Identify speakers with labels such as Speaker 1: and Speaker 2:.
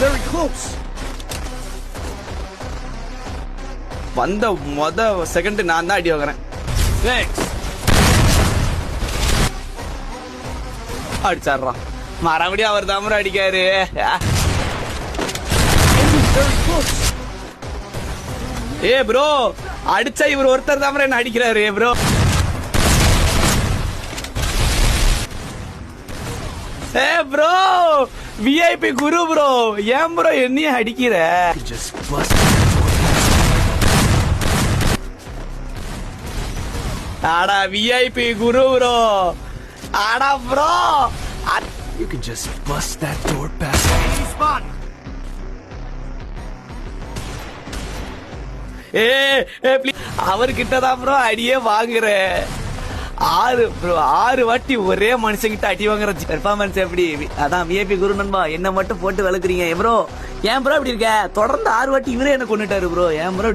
Speaker 1: Very close. வந்த second நான் தான் அடி வாங்குறேன். அடிச்சாடுறான். மறுபடியும் அவர் தான் அடிக்காரு. ஏ ப்ரோ, அடிச்சா இவர் ஒருத்தர் தான் என்ன அடிக்கிறாரு ப்ரோ. ஏ ப்ரோ, விஐபி குரு ப்ரோ, ஏன் ப்ரோ என்னையும் அடிக்கிற? ஆடா விஐபி குரு ப்ரோ, ஆடா bro.
Speaker 2: You can just bust that door past spot.
Speaker 1: அவர்கிட்ட தான் ப்ரோ அடியே வாங்குற. 6 வாட்டி ஒரே மனுஷங்கிட்ட அடி வாங்குற பெர்ஃபார்மன்ஸ் எப்படி? அதான் விஐபி குரு நண்பா, என்ன மட்டும் போட்டு வளர்க்குறீங்க ப்ரோ. ஏன் ப்ரோ இப்படி இருக்க? தொடர்ந்து 6 வாட்டி இவரே என்ன கொண்டுட்டாரு ப்ரோ. ஏன் ப்ரோ